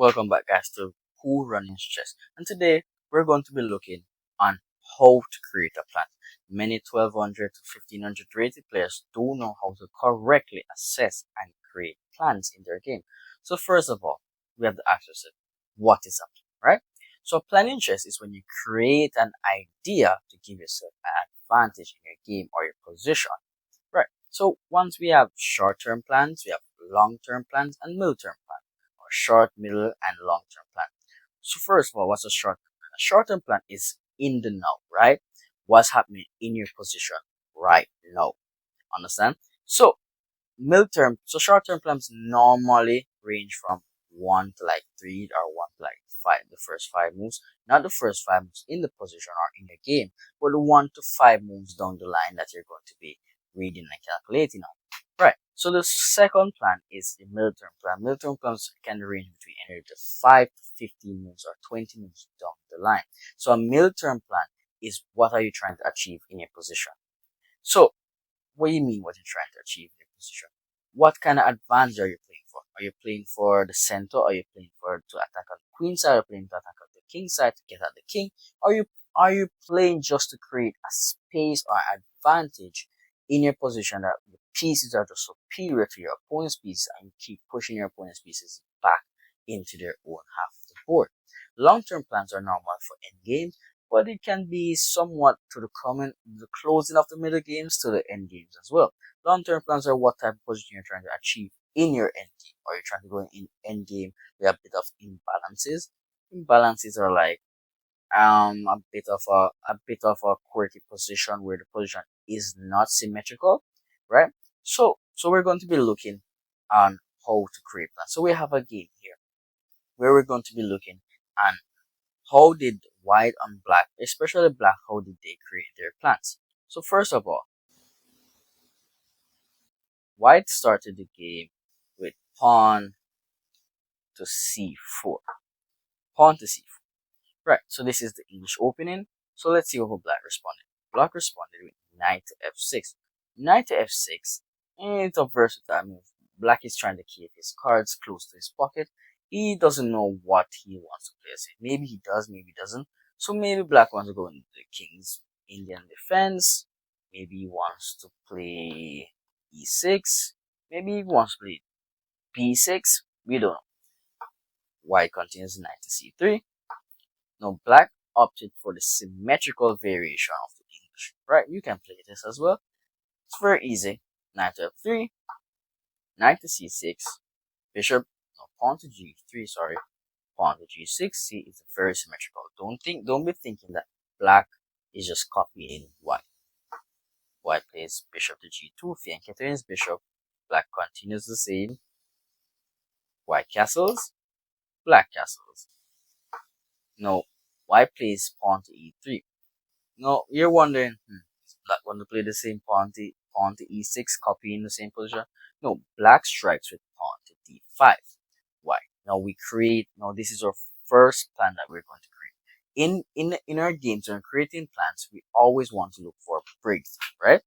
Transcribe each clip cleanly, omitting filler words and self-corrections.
Welcome back, guys, to Who Running Chess. And today we're going to be looking on how to create a plan. Many 1200 to 1500 rated players don't know how to correctly assess and create plans in their game. So first of all, we have to ask ourselves, what is a plan, right? So a plan in chess is when you create an idea to give yourself an advantage in your game or your position, right? So once we have short-term plans, we have long-term plans and middle-term plans, or short, middle, and long-term plan. So first of all, what's a short? A short-term plan is in the now, right? What's happening in your position right now? Understand? So short-term plans normally range from 1 to 3 or 1 to 5, the first 5 moves, not the first 5 moves in the position or in the game, but the 1 to 5 moves down the line that you're going to be reading and calculating on. Right. So the second plan is the middle-term plan. Middle-term plans can range between anywhere to 5 to 15 moves or 20 moves down the line. So a middle-term plan is what are you trying to achieve in your position. So what do you mean what you're trying to achieve in your position? What kind of advantage are you playing for? Are you playing for the center? Are you playing for to attack on the queen side? Are you playing to attack on the king side to get at the king? Are you playing just to create a space or advantage in your position that the pieces are just superior to your opponent's pieces and you keep pushing your opponent's pieces back into their own half of the board? Long-term plans are normal for endgames, but it can be somewhat to the closing of the middle games to the end games as well. Long-term plans are what type of position you're trying to achieve in your end game, or you're trying to go in end game with a bit of imbalances. Imbalances are like a bit of a quirky position where the position is not symmetrical, right? So we're going to be looking on how to create plans. So we have a game here where we're going to be looking on how did white and black, especially black, how did they create their plans? So first of all, white started the game with pawn to c4. Pawn to c4. Right, so this is the English opening. So let's see how black responded. Black responded with knight to f6. Knight to f6, and it's a versatile move. Black is trying to keep his cards close to his pocket. He doesn't know what he wants to play. Maybe he does, maybe he doesn't. So maybe black wants to go into the king's Indian defense. Maybe he wants to play e6. Maybe he wants to play b6. We don't know. White continues knight to c3. Now black opted for the symmetrical variation of the English. Right, you can play this as well. It's very easy. Knight to f3, knight to c6, bishop, no, pawn to g3, sorry, pawn to g6. See, it's very symmetrical. Don't be thinking that black is just copying white. White plays bishop to g2, fianchetto his bishop. Black continues the same. White castles, black castles. No, white plays pawn to e3. No, you're wondering, is black going to play the same pawn to e6, copying the same position? No, black strikes with pawn to d5. Why? Now this is our first plan that we're going to create. In our games, when creating plans, we always want to look for breakthrough, right?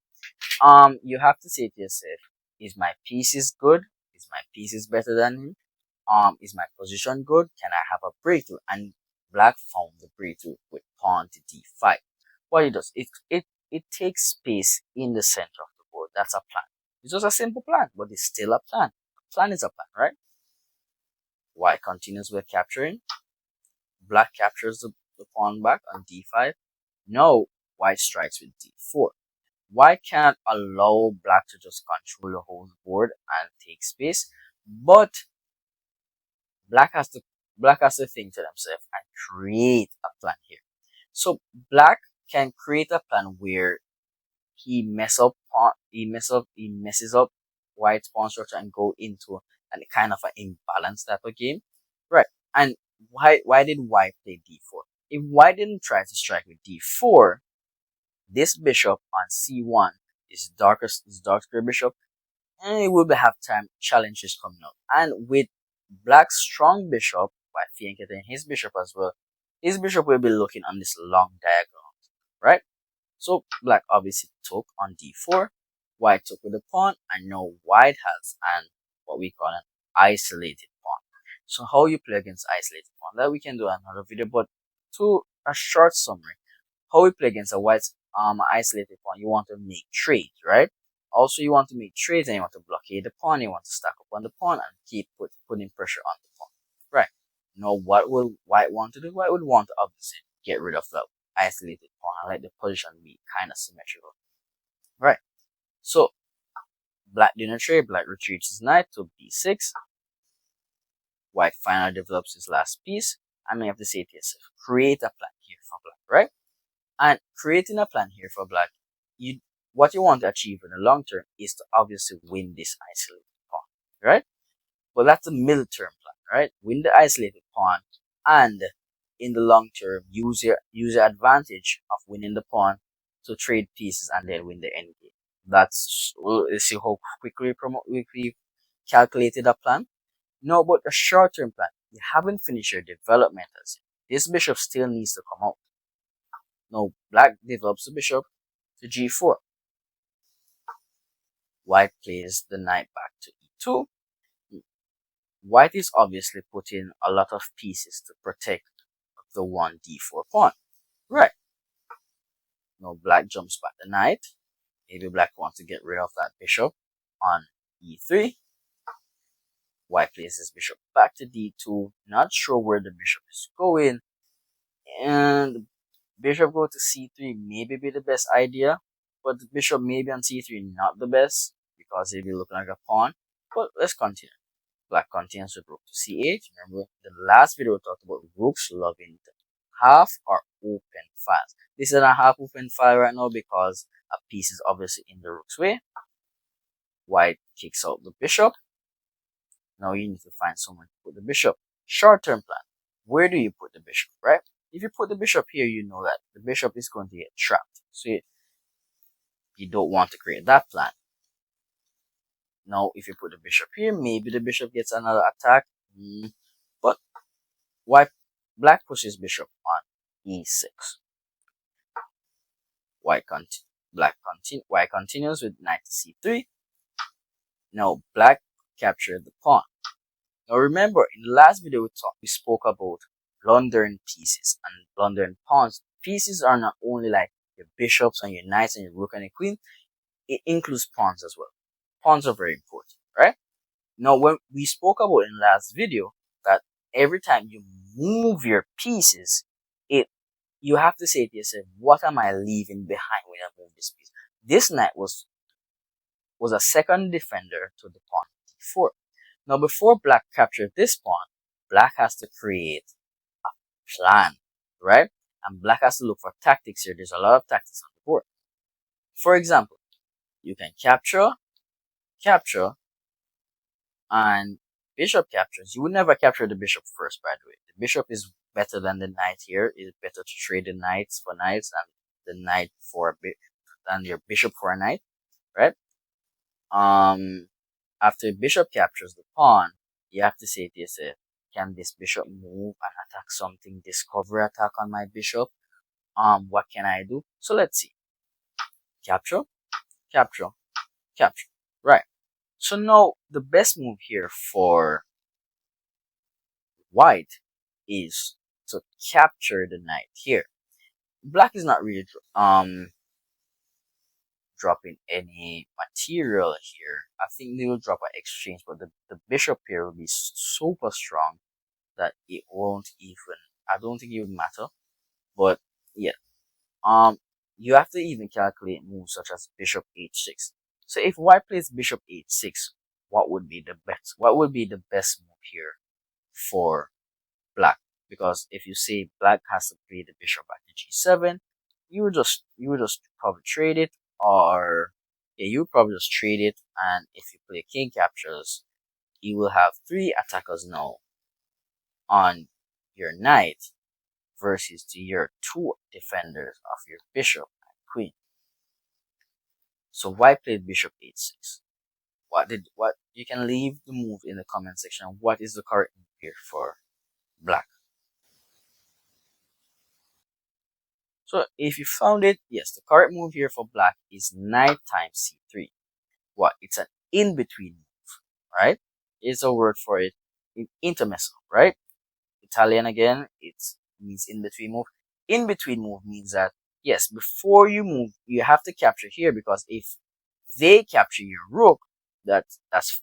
You have to say to yourself, is my piece is good? Is my piece is better than him? Is my position good? Can I have a breakthrough? And black found the breakthrough with pawn to d5. What it does, it takes space in the center of the board. That's a plan. It's just a simple plan, but it's still a plan. A plan is a plan, right? White continues with capturing. Black captures the pawn back on d5. Now white strikes with d4. White cannot allow black to just control the whole board and take space, but black has to think to themselves and create a plan here. So black can create a plan where he messes up white's pawn structure and go into a kind of an imbalance type of game, right? And why did white play d4? If white didn't try to strike with d4, this bishop on c1 is dark square bishop, and it will have time challenges coming up. And with black's strong bishop, by fianchetting his bishop as well, his bishop will be looking on this long diagonal, right? So black obviously took on d4, white took with the pawn, and now white has what we call an isolated pawn. So how you play against isolated pawn, that we can do another video, but to a short summary, how we play against a white isolated pawn, you want to make trades, right? Also, you want to make trades and you want to blockade the pawn, you want to stack up on the pawn and keep putting pressure on the pawn, right? Now, what will white want to do? White would want to obviously get rid of that isolated pawn and let the position be kind of symmetrical, right? So, black doing a trade, black retreats his knight to b6, white finally develops his last piece, and we have to say to yourself, create a plan here for black, right? And creating a plan here for black, what you want to achieve in the long term is to obviously win this isolated pawn, right? But that's a middle term plan, right? Win the isolated pawn, and in the long term, use your advantage of winning the pawn to trade pieces and then win the endgame. Let's see how quickly we calculated a plan. No, but a short term plan, you haven't finished your development as yet. This bishop still needs to come out. Now, black develops the bishop to g4. White plays the knight back to e2. White is obviously putting a lot of pieces to protect the 1d4 pawn. Right. Now, black jumps back the knight. Maybe black wants to get rid of that bishop on e3. White plays his bishop back to d2. Not sure where the bishop is going. And bishop go to c3 maybe be the best idea, but the bishop maybe on c3 not the best because he'll be looking like a pawn. But let's continue. Black continues with rook to c8. Remember, the last video we talked about rooks loving half or open files. This is a half open file right now because a piece is obviously in the rook's way. White kicks out the bishop. Now you need to find someone to put the bishop. Short-term plan. Where do you put the bishop, right? If you put the bishop here, you know that the bishop is going to get trapped. So you don't want to create that plan. Now, if you put the bishop here, maybe the bishop gets another attack. But black pushes bishop on e6. White continues with knight to c3. Now, black captured the pawn. Now, remember, in the last video we spoke about blundering pieces and blundering pawns. Pieces are not only like your bishops and your knights and your rook and your queen. It includes pawns as well. Pawns are very important, right? Now, when we spoke about in the last video that every time you move your pieces, you have to say to yourself, what am I leaving behind when I move this piece? This knight was a second defender to the pawn d4. Now, before black captured this pawn, black has to create a plan, right? And black has to look for tactics here. There's a lot of tactics on the board. For example, you can capture, and bishop captures. You would never capture the bishop first, by the way. The bishop is better than the knight here. It's better to trade the knights for knights and the knight for than your bishop for a knight, right? After bishop captures the pawn, you have to say to yourself, can this bishop move and attack something, discover attack on my bishop? What can I do? So let's see. Capture, right? So now the best move here for white is to capture the knight here. Black is not really dropping any material here. I think they will drop an exchange, but the bishop here will be super strong that it won't even, I don't think it would matter. But yeah, you have to even calculate moves such as bishop h6. So if white plays bishop h6, what would be the best? What would be the best move here for black? Because if you say black has to play the bishop back to g7, you would just probably trade it, or yeah, you would probably just trade it. And if you play king captures, you will have 3 attackers now on your knight versus to your 2 defenders of your bishop and queen. So white played bishop h6. What you can leave the move in the comment section. What is the correct move here for black? So if you found it, yes, the correct move here for black is knight times c3. What? It's an in-between move, right? It's a word for it. intermezzo, right? Italian again, it means in between move. In between move means that, yes, before you move, you have to capture here, because if they capture your rook, that's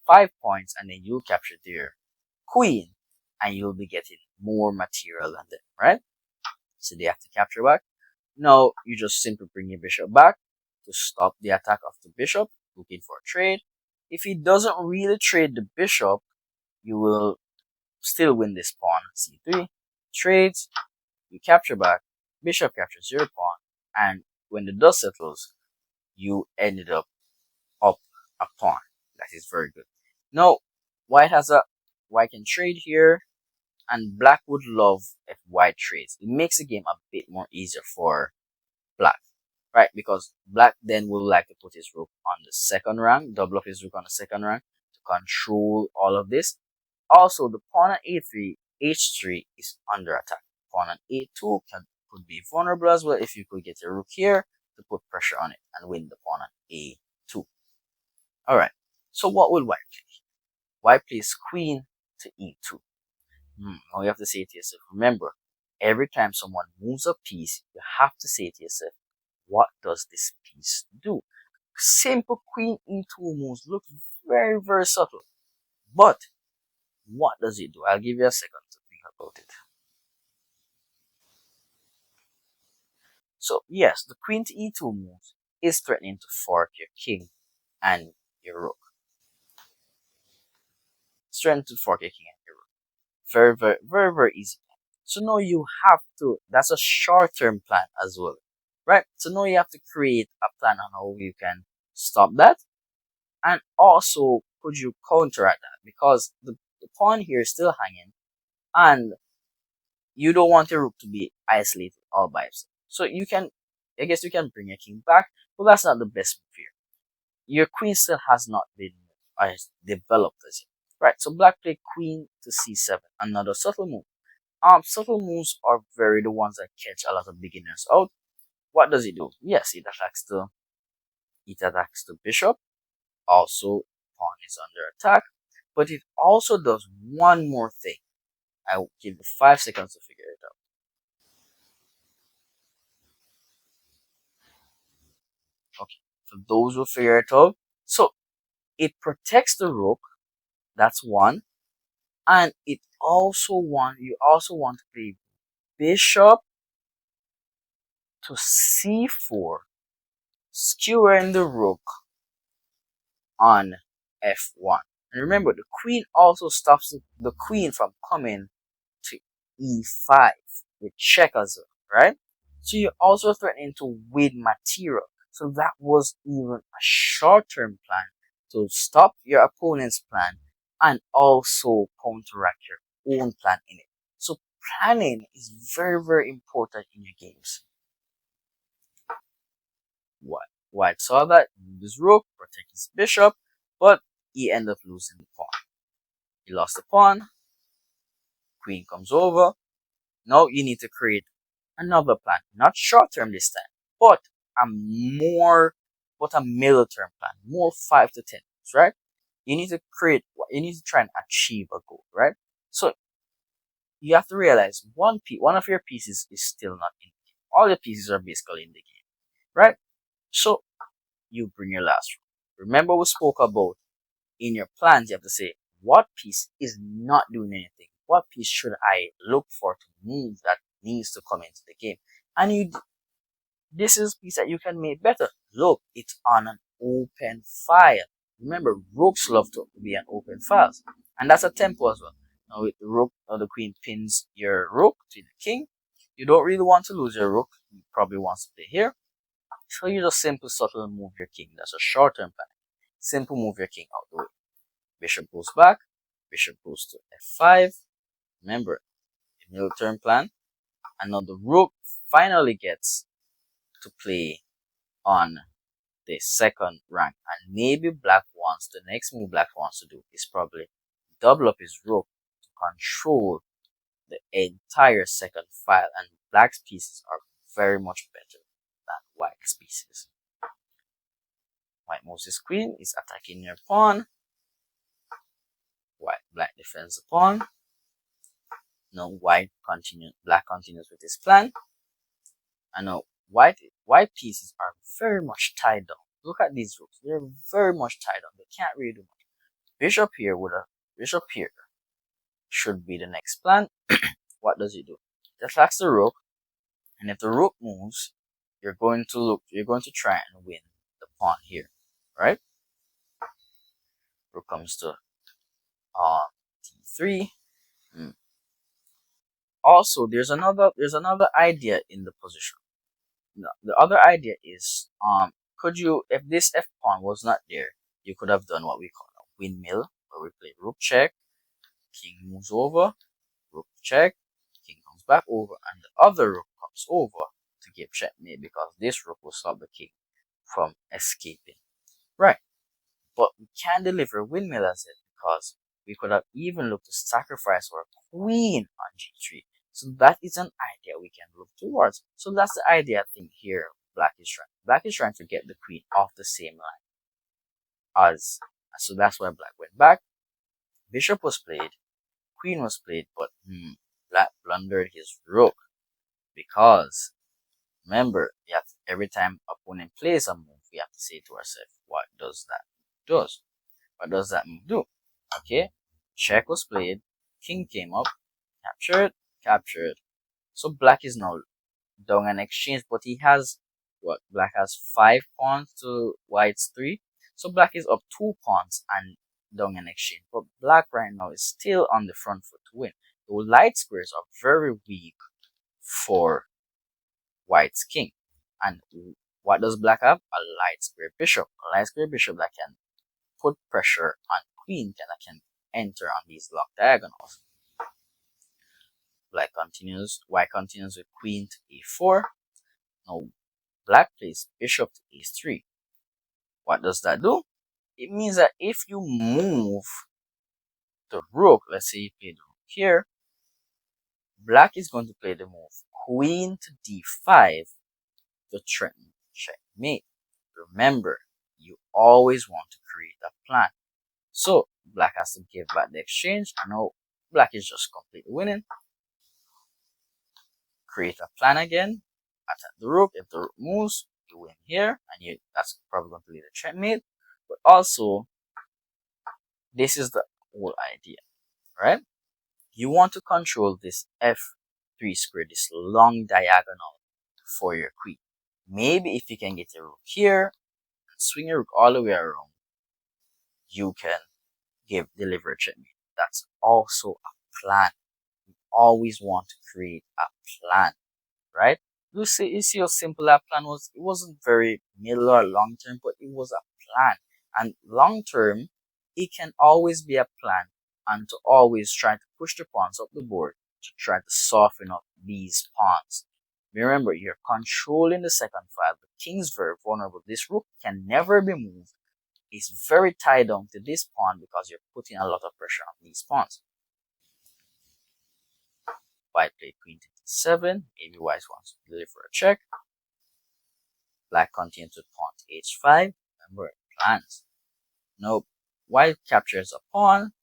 5 points, and then you'll capture their queen, and you'll be getting more material than them, right? So they have to capture back. Now you just simply bring your bishop back to stop the attack of the bishop, looking for a trade. If he doesn't really trade the bishop, you will still win this pawn. C3 trades, you capture back, bishop captures your pawn, and when the dust settles, you ended up a pawn. That is very good. Now, white can trade here, and black would love if white trades. It makes the game a bit more easier for black, right? Because black then will like to put his rook on the second rank, double up his rook on the second rank to control all of this. Also, the pawn on a3, h3 is under attack. Pawn on a2 could be vulnerable as well if you could get a rook here to put pressure on it and win the pawn on a2. Alright, so what will white play? White plays queen to e2. Now you have to say to yourself, remember, every time someone moves a piece, you have to say to yourself, what does this piece do? Simple queen e2 moves look very, very subtle. But what does it do? I'll give you a second to think about it. So yes, the queen to e2 move is threatening to fork your king and your rook. It's threatening to fork your king and your rook. Very, very, very, very easy. So now you have to, that's a short-term plan as well, right? So now you have to create a plan on how you can stop that. And also, could you counteract that? Because the pawn here is still hanging, and you don't want your rook to be isolated all by itself. So you can, I guess you can bring your king back, but that's not the best move here. Your queen still has not been developed as yet. Right, so black played queen to c7, another subtle move. Subtle moves are very the ones that catch a lot of beginners out. What does it do? Yes, it attacks the bishop. Also, pawn is under attack. But it also does one more thing. I will give you 5 seconds to figure it out. Okay, for those who figure it out, so it protects the rook. That's one, and you also want to play bishop to c4, skewering the rook on f1. And remember, the queen also stops the queen from coming to e5 with checkers, right? So you're also threatening to win material. So that was even a short-term plan to stop your opponent's plan and also counteract your own plan in it. So planning is very, very important in your games. White saw that, moved his rook, protect his bishop, but he ended up losing the pawn. He lost the pawn, queen comes over. Now you need to create another plan, not short term this time, but a middle term plan, more 5 to 10 years, right? You need to try and achieve a goal, right? So you have to realize one of your pieces is still not in the game. All your pieces are basically in the game, right? So you bring your last rook. Remember we spoke about in your plans, you have to say, what piece is not doing anything? What piece should I look for to move that needs to come into the game? And this is a piece that you can make better. Look, it's on an open file. Remember, rooks love to be an open file. And that's a tempo as well. Now with the rook or the queen pins your rook to the king. You don't really want to lose your rook. You probably want to play here. So you just simply subtly move your king. That's a short-term plan. Simple move your king out the way. Bishop goes back. Bishop goes to f5. Remember, the middle term plan. And now the rook finally gets to play on the second rank. And maybe the next move black wants to do is probably double up his rook to control the entire second file. And black's pieces are very much better than white's pieces. White moves his queen, is attacking your pawn. Black defends the pawn. Now black continues with his plan. And now white pieces are very much tied down. Look at these rooks. They're very much tied down. They can't really do much. Bishop here should be the next plan. What does it do? It attacks the rook, and if the rook moves, you're going to try and win the pawn here, right? Rook comes to d3. Also, there's another idea in the position. The other idea is could you, if this f pawn was not there, you could have done what we call a windmill, where we play rook check, king moves over, rook check, king comes back over, and the other rook comes over to give checkmate, because this rook will stop the king from escaping. Right. But we can't deliver windmill as it, because we could have even looked to sacrifice our queen on g3. So that is an idea we can look towards. So that's the idea I think here Black is trying. Black is trying to get the queen off the same line as. So that's why Black went back. Bishop was played, queen was played, but Black blundered his rook, because remember, every time opponent plays a move, we have to say to ourselves, what does that do? What does that move do? Okay, check was played, king came up, captured. So Black is now down an exchange, but he has Black has 5 pawns to White's 3. So Black is up 2 pawns and down an exchange. But Black right now is still on the front foot to win. The light squares are very weak for White's king. And what does Black have? A light square bishop. A light square bishop that can put pressure on queen, that can enter on these locked diagonals. White continues with queen to a4. Now Black plays bishop to a3. What does that do? It means that if you move the rook, let's say you play the rook here, Black is going to play the move queen to d5 to threaten checkmate. Remember, you always want to create a plan. So Black has to give back the exchange. I know Black is just completely winning. Create a plan again. Attack the rook. If the rook moves, you win here, and that's probably going to lead to checkmate. But also, this is the whole idea, right? You want to control this f3 square, this long diagonal for your queen. Maybe if you can get a rook here and swing your rook all the way around, you can deliver a checkmate. That's also a plan. You always want to create a plan, right? You see how simple that plan was? It wasn't very middle or long term, but it was a plan. And long term, it can always be a plan, and to always try to push the pawns up the board to try to soften up these pawns. Remember, you're controlling the second file. The king's very vulnerable. This rook can never be moved. It's very tied down to this pawn because you're putting a lot of pressure on these pawns. White played queen to d7. Maybe White wants to deliver a check. Black continues with pawn to h5. Remember, plans. Now, White captures a pawn.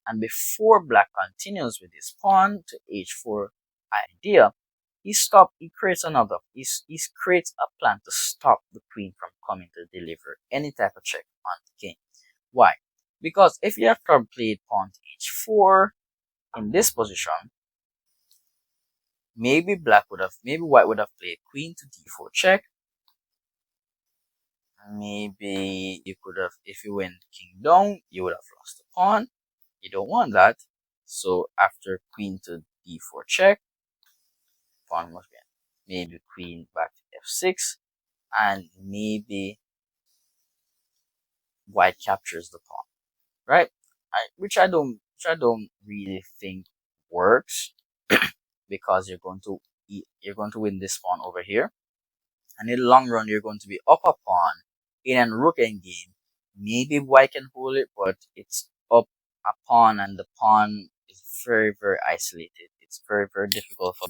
And before Black continues with his pawn to h4 idea, he creates a plan to stop the queen from coming to deliver any type of check on the king. Why? Because if you have played pawn to h4 in this position, maybe White would have played queen to d4 check. Maybe you could have, if you went king down, you would have lost the pawn. You don't want that. So after queen to d4 check, pawn must be maybe queen back to f6, and maybe White captures the pawn, right? Which I don't really think works because you're going to win this pawn over here, and in the long run you're going to be up a pawn in a rook endgame. Maybe White can hold it, but it's up a pawn, and the pawn is very, very isolated. It's very, very difficult for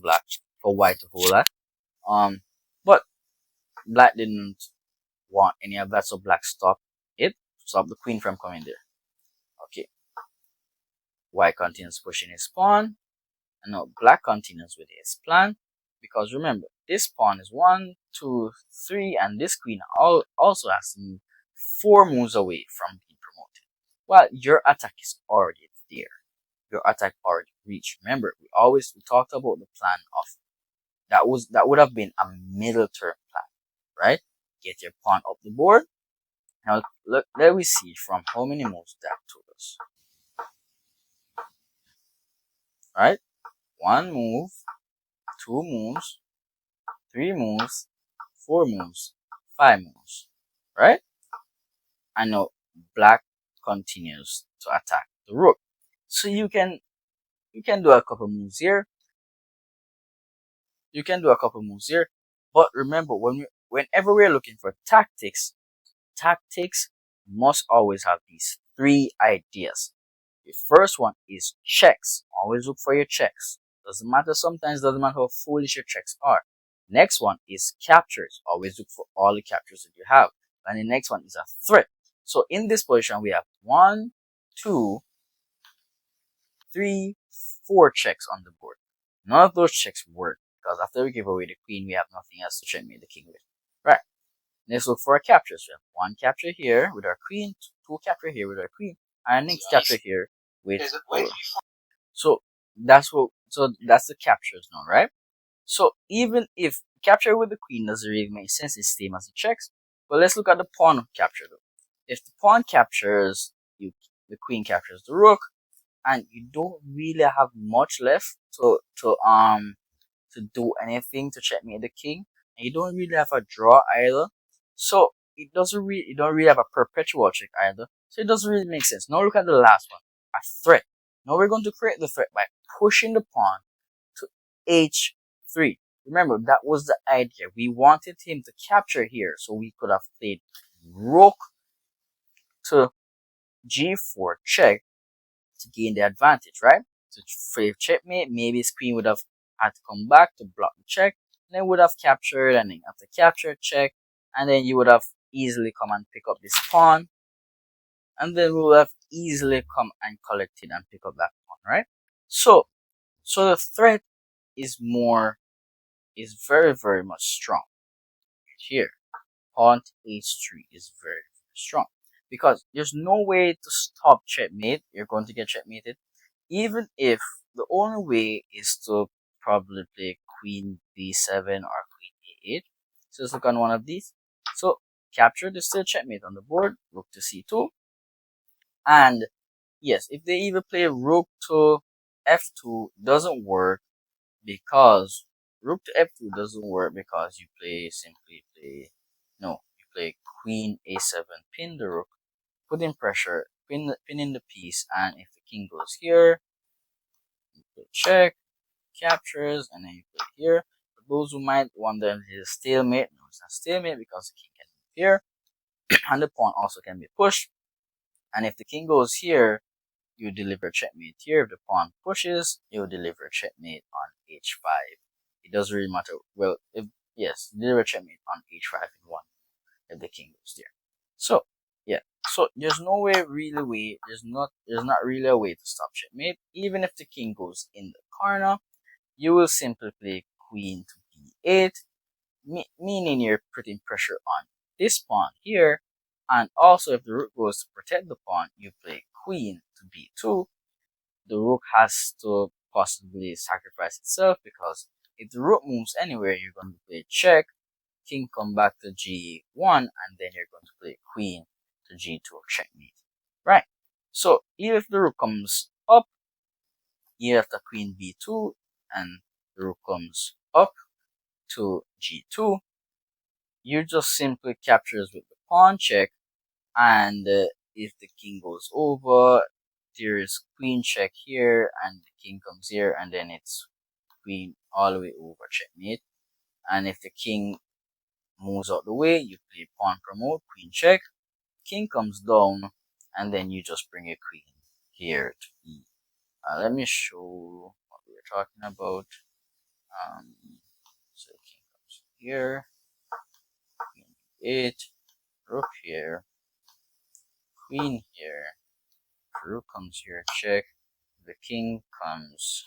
White to hold that. But Black didn't want any of that, so Black stopped the queen from coming there. Okay. White continues pushing his pawn, and now black continues with his plan. Because remember, this pawn is 1, 2, 3, and this queen also has to move 4 moves away from being promoted. Well, your attack is already there. Your attack already reached. Remember, we talked about the plan of that would have been a middle term plan, right? Get your pawn up the board. Now let me see from how many moves that took us. Right? 1 move, 2 moves, 3 moves, 4 moves, 5 moves. Right? And now black continues to attack the rook. So you can do a couple moves here. You can do a couple moves here. But remember, whenever we're looking for tactics must always have these 3 ideas. The first one is checks. Always look for your checks. Doesn't matter how foolish your checks are. Next one is captures. Always look for all the captures that you have. And the next one is a threat. So in this position, we have 1, 2, 3, 4 checks on the board. None of those checks work because after we give away the queen, we have nothing else to checkmate the king with. Right. Let's look for our captures. We have 1 capture here with our queen, 2 capture here with our queen, and next capture here with our. So that's the captures now, right? So even if capture with the queen doesn't really make sense, it's same as the checks. But let's look at the pawn capture though. If the pawn captures, the queen captures the rook, and you don't really have much left to do anything to checkmate the king, and you don't really have a draw either. So you don't really have a perpetual check either. So it doesn't really make sense. Now look at the last one, a threat. Now we're going to create the threat by pushing the pawn to h3. Remember, that was the idea. We wanted him to capture here, so we could have played rook to g4 check to gain the advantage, right? So for checkmate, maybe his queen would have had to come back to block the check, and then would have captured, and then after capture, check, and then you would have easily come and pick up this pawn, and then we would have easily come and collect it and pick up that pawn, right? So the threat is very, very much strong here. Pawn to h3 is very, very strong because there's no way to stop checkmate. You're going to get checkmated, even if the only way is to probably play queen b7 or queen a8. So let's look on one of these. So captured is still checkmate on the board. Rook to c2, and yes, if they even play rook to f2, doesn't work because rook to f2 doesn't work because you play queen a7, pin the rook, put in pressure, pinning the piece, and if the king goes here, you play check, captures, and then you play here. For those who might wonder if it's a stalemate, no, it's not stalemate because the king can move here, and the pawn also can be pushed. And if the king goes here, you deliver checkmate here. If the pawn pushes, you deliver checkmate on h5. It doesn't really matter. Well, deliver checkmate on h5 in one if the king goes there. So yeah, so there's not really a way to stop checkmate. Even if the king goes in the corner, you will simply play queen to b8, meaning you're putting pressure on this pawn here. And also, if the rook goes to protect the pawn, you play queen to b2. The rook has to possibly sacrifice itself because if the rook moves anywhere, you're going to play check, king come back to g1, and then you're going to play queen to g2 or checkmate. Right. So even if the rook comes up, you have the queen b2, and the rook comes up to g2, you just simply captures with the pawn check, and if the king goes over, there's queen check here, and the king comes here, and then it's queen all the way over checkmate. And if the king moves out the way, you play pawn promote, queen check, king comes down, and then you just bring your queen here to e. Let me show what we were talking about. So the king comes here, queen 8, rook here, queen here, rook comes here, check, the king comes,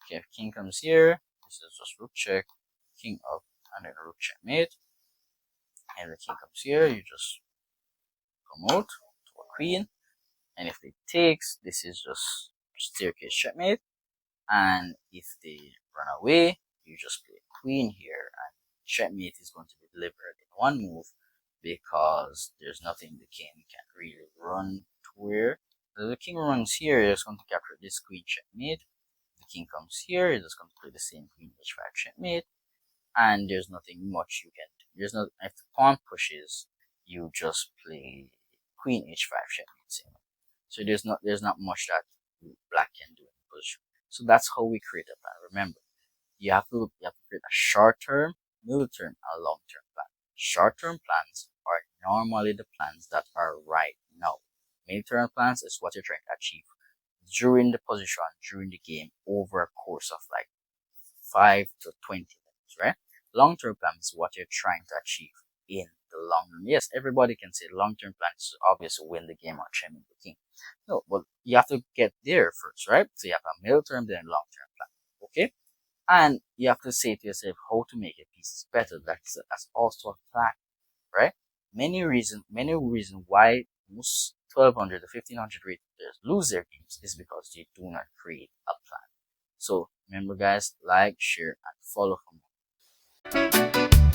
okay, if king comes here, this is just rook check, king up, and then rook checkmate. And the king comes here, you just promote to a queen. And if they takes, this is just staircase checkmate. And if they run away, you just play queen here, and checkmate is going to be delivered in one move because there's nothing the king can really run to where. So the king runs here, it's going to capture this queen checkmate. The king comes here, it's just going to play the same queen h5 checkmate, and there's nothing much you can do. There's not, if the pawn pushes, you just play queen h5 checkmate same. So there's not much that black can do in the position. So that's how we create a plan. Remember, you have to create a short term, middle term, and long term plan. Short term plans are normally the plans that are right now. Middle term plans is what you're trying to achieve during the position, during the game, over a course of like 5 to 20 minutes, right? Long term plan is what you're trying to achieve in the long run. Yes, everybody can say long term plan is obviously win the game or checkmate the king. No, but you have to get there first, right? So you have a middle term, then long term plan. Okay? And you have to say to yourself how to make a piece better. That's also a plan, right? Many reasons why most 1200 to 1500 rated players lose their games is because they do not create a plan. So remember guys, like, share, and follow for more.